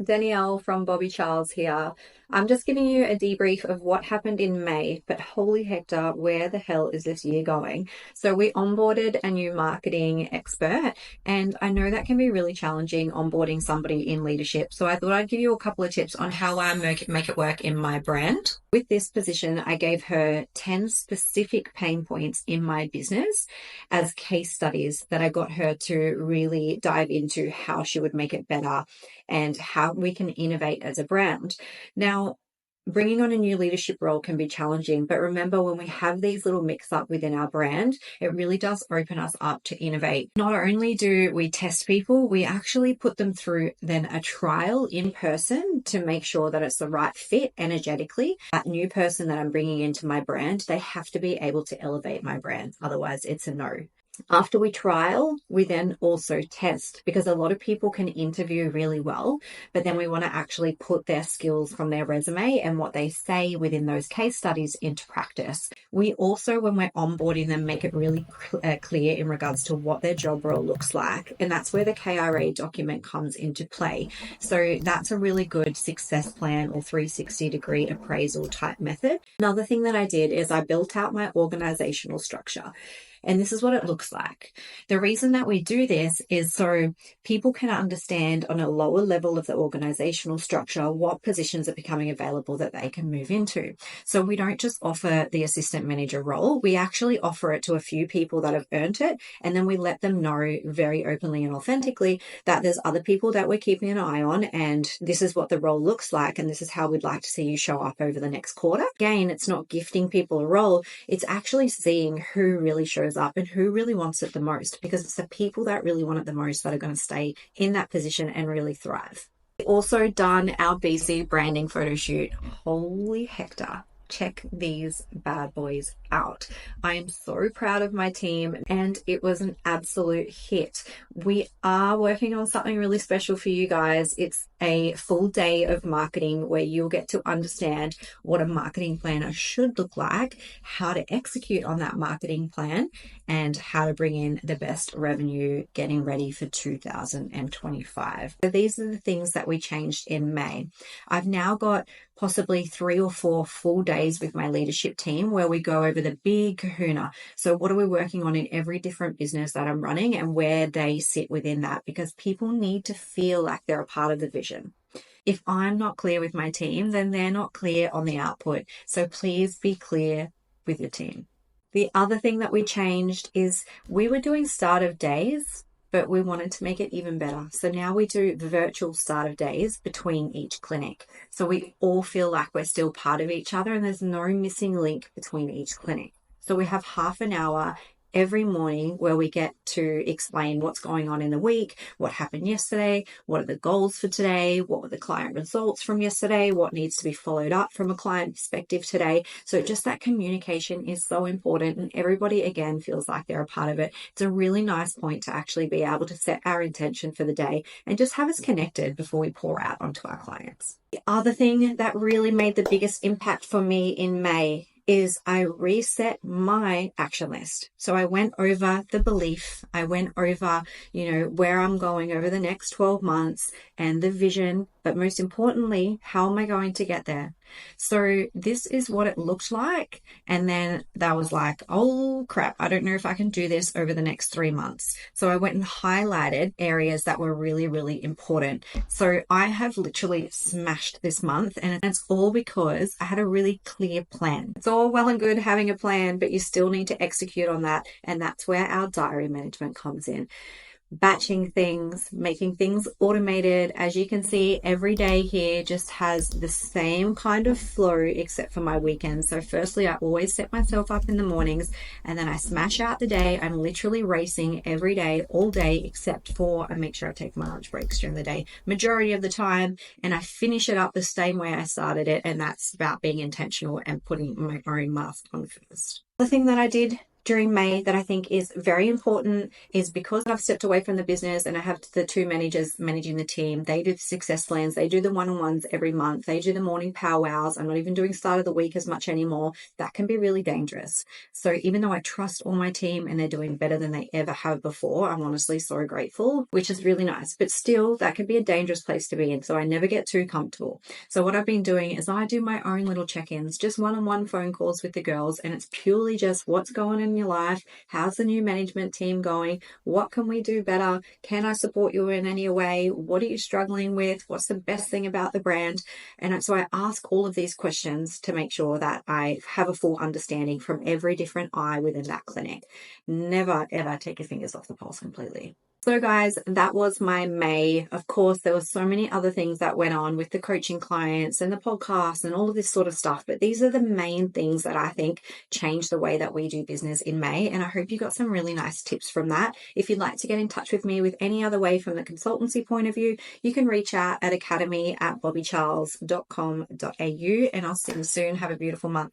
Danielle from Bobbie Charles here. I'm just giving you a debrief of what happened in May, but holy hector, where the hell is this year going? So we onboarded a new marketing expert, and I know that can be really challenging onboarding somebody in leadership. So I thought I'd give you a couple of tips on how I make it work in my brand. With this position, I gave her 10 specific pain points in my business as case studies that I got her to really dive into how she would make it better and how we can innovate as a brand. Now, bringing on a new leadership role can be challenging, but remember, when we have these little mix up within our brand, it really does open us up to innovate. Not only do we test people, we actually put them through then a trial in person to make sure that it's the right fit energetically. That new person that I'm bringing into my brand, they have to be able to elevate my brand. Otherwise, it's a no. After we trial, we then also test, because a lot of people can interview really well, but then we want to actually put their skills from their resume and what they say within those case studies into practice. We also, when we're onboarding them, make it really clear in regards to what their job role looks like. And that's where the KRA document comes into play. So that's a really good success plan or 360-degree appraisal type method. Another thing that I did is I built out my organizational structure. And this is what it looks like. The reason that we do this is so people can understand on a lower level of the organizational structure what positions are becoming available that they can move into. So we don't just offer the assistant manager role. We actually offer it to a few people that have earned it. And then we let them know very openly and authentically that there's other people that we're keeping an eye on. And this is what the role looks like. And this is how we'd like to see you show up over the next quarter. Again, it's not gifting people a role. It's actually seeing who really shows up and who really wants it the most, because it's the people that really want it the most that are going to stay in that position and really thrive. We've also done our BC branding photo shoot. Holy hector. Check these bad boys out. I am so proud of my team, and it was an absolute hit. We are working on something really special for you guys. It's a full day of marketing where you'll get to understand what a marketing planner should look like, how to execute on that marketing plan, and how to bring in the best revenue getting ready for 2025. So these are the things that we changed in May. I've now got possibly 3 or 4 full days with my leadership team where we go over the big kahuna. So what are we working on in every different business that I'm running and where they sit within that, because people need to feel like they're a part of the vision. If I'm not clear with my team, then they're not clear on the output. So please be clear with your team. The other thing that we changed is we were doing start of days, but we wanted to make it even better. So now we do the virtual start of days between each clinic. So we all feel like we're still part of each other and there's no missing link between each clinic. So we have half an hour every morning where we get to explain what's going on in the week, what happened yesterday, what are the goals for today, what were the client results from yesterday, what needs to be followed up from a client perspective today. So just that communication is so important, and everybody again feels like they're a part of it. It's a really nice point to actually be able to set our intention for the day and just have us connected before we pour out onto our clients. The other thing that really made the biggest impact for me in May is I reset my action list. So I went over the belief, I went over, where I'm going over the next 12 months and the vision, but most importantly, how am I going to get there? So this is what it looked like. And then that was like, oh crap, I don't know if I can do this over the next 3 months. So I went and highlighted areas that were really, really important. So I have literally smashed this month, and it's all because I had a really clear plan. It's all well and good having a plan, but you still need to execute on that. And that's where our diary management comes in. Batching things, making things automated. As you can see, every day here just has the same kind of flow except for my weekends. So firstly, I always set myself up in the mornings and then I smash out the day. I'm literally racing every day, all day, except for I make sure I take my lunch breaks during the day, majority of the time, and I finish it up the same way I started it. And that's about being intentional and putting my own mask on first. The thing that I did during May that I think is very important is because I've stepped away from the business and I have the two managers managing the team. They do the success plans. They do the one-on-ones every month. They do the morning powwows. I'm not even doing start of the week as much anymore. That can be really dangerous. So even though I trust all my team and they're doing better than they ever have before, I'm honestly so grateful, which is really nice. But still, that can be a dangerous place to be in. So I never get too comfortable. So what I've been doing is I do my own little check-ins, just one-on-one phone calls with the girls. And it's purely just what's going on in your life. How's the new management team going? What can we do better? Can I support you in any way? What are you struggling with? What's the best thing about the brand? And so I ask all of these questions to make sure that I have a full understanding from every different eye within that clinic. Never, ever take your fingers off the pulse completely. So guys, that was my May. Of course, there were so many other things that went on with the coaching clients and the podcast and all of this sort of stuff. But these are the main things that I think changed the way that we do business in May. And I hope you got some really nice tips from that. If you'd like to get in touch with me with any other way from the consultancy point of view, you can reach out at academy@bobbiecharles.com.au, and I'll see you soon. Have a beautiful month.